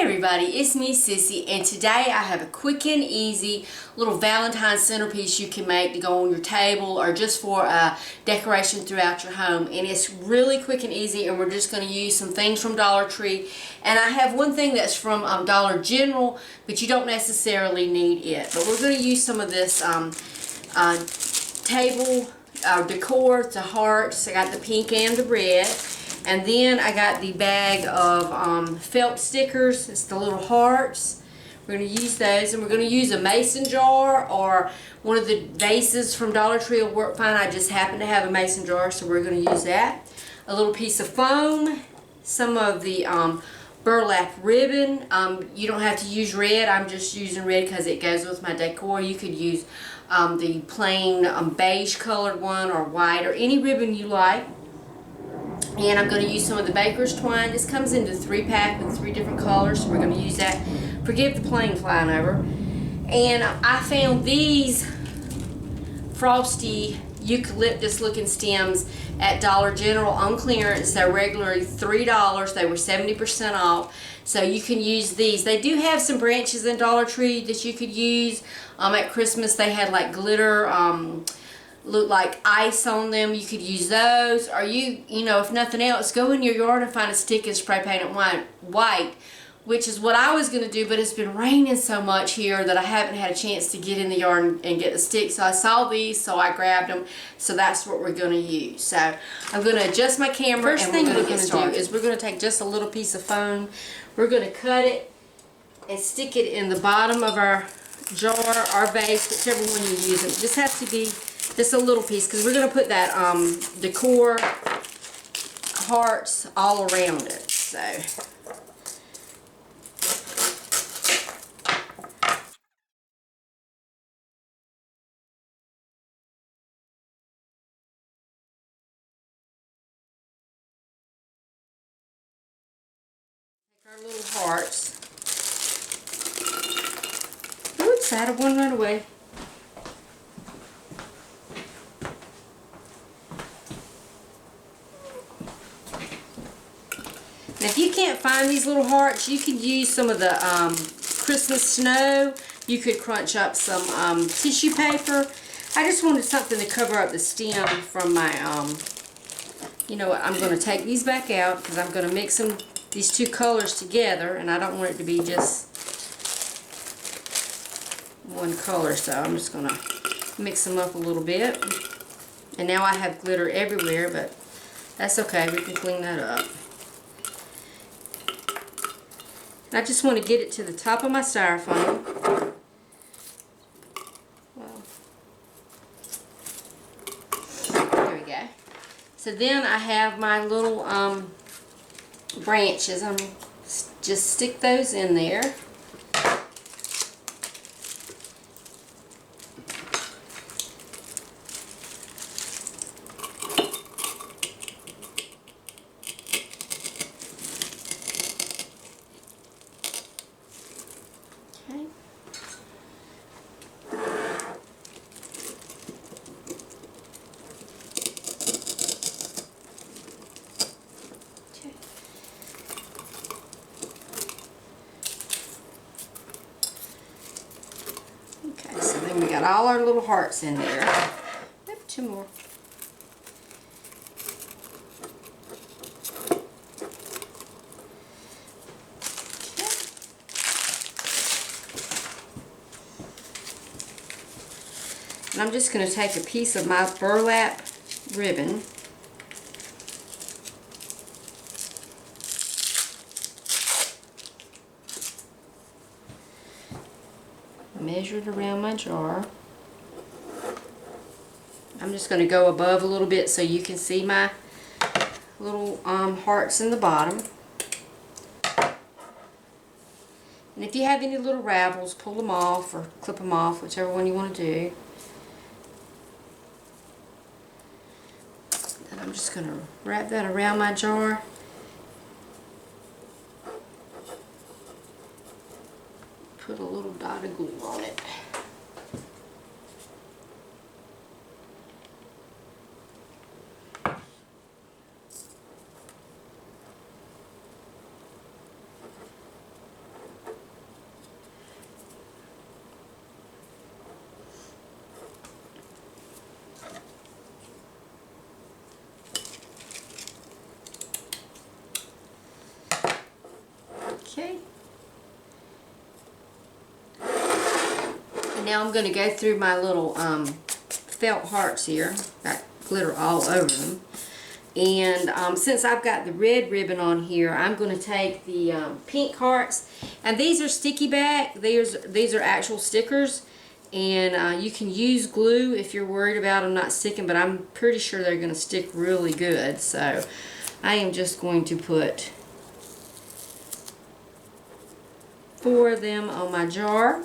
everybody, it's me Sissy, and today I have a quick and easy little Valentine's centerpiece you can make to go on your table or just for decoration throughout your home. And it's really quick and easy, and we're just going to use some things from Dollar Tree. And I have one thing that's from Dollar General, but you don't necessarily need it. But we're going to use some of this table decor, the hearts. I got the pink and the red. And then I got the bag of felt stickers. It's the little hearts. We're going to use those. And we're going to use a mason jar or one of the vases from Dollar Tree will work fine. I just happen to have a mason jar, so we're going to use that. A little piece of foam. Some of the burlap ribbon. You don't have to use red. I'm just using red because it goes with my decor. You could use the plain beige colored one or white or any ribbon you like. And I'm going to use some of the baker's twine. This comes into 3-pack with 3 different colors, so we're going to use that. Forgive the plane flying over. And I found these frosty eucalyptus looking stems at Dollar General on clearance. They're regularly $3. They were 70% off. So you can use these. They do have some branches in Dollar Tree that you could use. At Christmas they had like glitter, look like ice on them. You could use those, or you know, if nothing else, go in your yard and find a stick and spray paint it white, which is what I was going to do, but it's been raining so much here that I haven't had a chance to get in the yard and get the stick. So I saw these, so I grabbed them. So that's what we're going to use. So I'm going to adjust my camera. First thing we're going to do is we're going to take just a little piece of foam. We're going to cut it and stick it in the bottom of our jar, our vase, whichever one you use. It just has to be just a little piece, because we're going to put that decor hearts all around it. So take our little hearts. Oops, I had one right away. Now, if you can't find these little hearts, you can use some of the Christmas snow. You could crunch up some tissue paper. I just wanted something to cover up the stem from my, you know what, I'm going to take these back out because I'm going to mix these two colors together, and I don't want it to be just one color, so I'm just going to mix them up a little bit. And now I have glitter everywhere, but that's okay. We can clean that up. I just want to get it to the top of my styrofoam. Well, there we go. So then I have my little branches. I'm just stick those in there. We got all our little hearts in there. Yep, 2 more. Okay. And I'm just going to take a piece of my burlap ribbon. Measure it around my jar. I'm just going to go above a little bit so you can see my little hearts in the bottom. And if you have any little ravels, pull them off or clip them off, whichever one you want to do. And I'm just going to wrap that around my jar. Put a little dot of glue on it. now I'm going to go through my little felt hearts here. Got glitter all over them. And since I've got the red ribbon on here, I'm going to take the pink hearts. And these are sticky back. These are actual stickers. And you can use glue if you're worried about them not sticking, but I'm pretty sure they're going to stick really good. So I am just going to put 4 of them on my jar.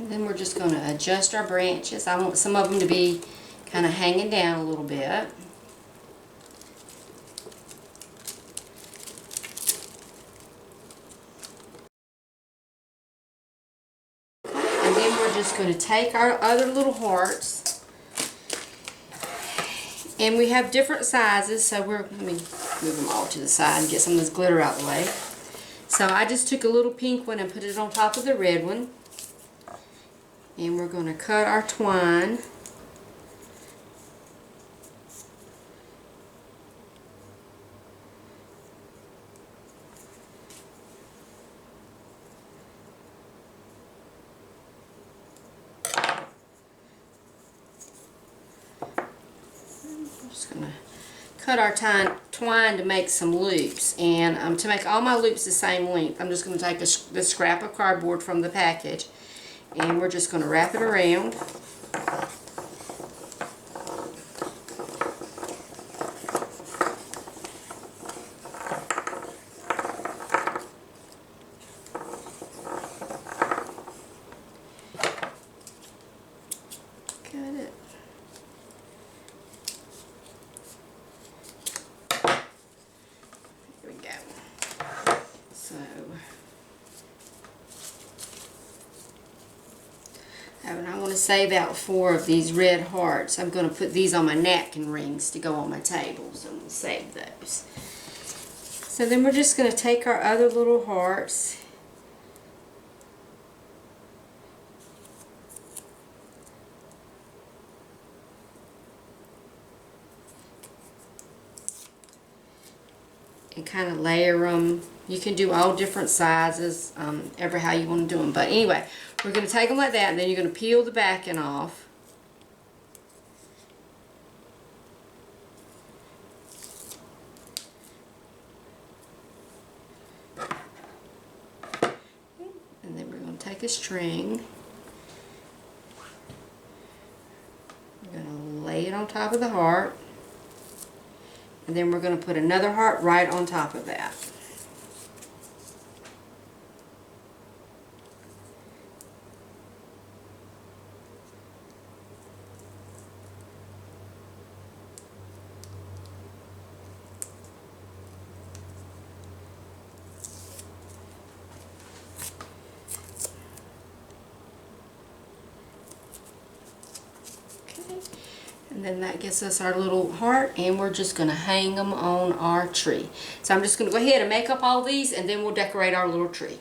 Then we're just going to adjust our branches. I want some of them to be kind of hanging down a little bit. And then we're just going to take our other little hearts. And we have different sizes, so let me move them all to the side and get some of this glitter out of the way. So I just took a little pink one and put it on top of the red one. And we're going to cut our twine. I'm just going to cut our twine to make some loops. And to make all my loops the same length, I'm just going to take the scrap of cardboard from the package. And we're just going to wrap it around. Got it. Here we go. So and I want to save out 4 of these red hearts. I'm going to put these on my napkin rings to go on my table, so I'm going to save those. So then we're just going to take our other little hearts and kind of layer them. You can do all different sizes, ever how you want to do them. But anyway, we're going to take them like that, and then you're going to peel the backing off. And then we're going to take a string. We're going to lay it on top of the heart. And then we're going to put another heart right on top of that. And then that gets us our little heart, and we're just going to hang them on our tree. So I'm just going to go ahead and make up all these, and then we'll decorate our little tree.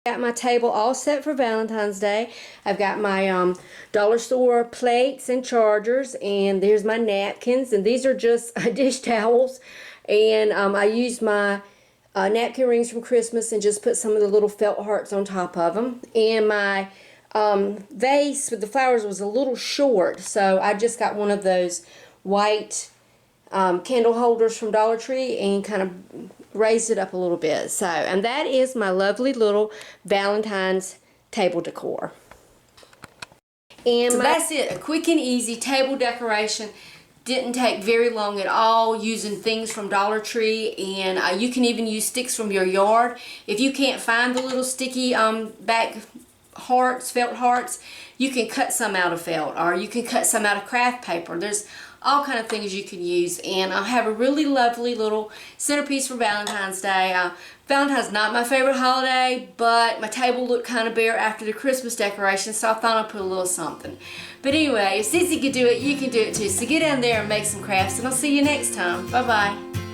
Got my table all set for Valentine's Day. I've got my dollar store plates and chargers, and there's my napkins, and these are just dish towels. And I used my napkin rings from Christmas and just put some of the little felt hearts on top of them. And my vase with the flowers was a little short, so I just got one of those white candle holders from Dollar Tree and kind of raised it up a little bit. So, and that is my lovely little Valentine's table decor. And so that's it, a quick and easy table decoration. didn't take very long at all, using things from Dollar Tree, and you can even use sticks from your yard. If you can't find the little sticky back hearts, felt hearts, you can cut some out of felt, or you can cut some out of craft paper. There's all kind of things you can use, and I have a really lovely little centerpiece for Valentine's Day. Valentine's is not my favorite holiday, but my table looked kind of bare after the Christmas decorations, so I thought I'd put a little something. But anyway, if Sissy could do it, you can do it too. So get in there and make some crafts, and I'll see you next time. Bye-bye.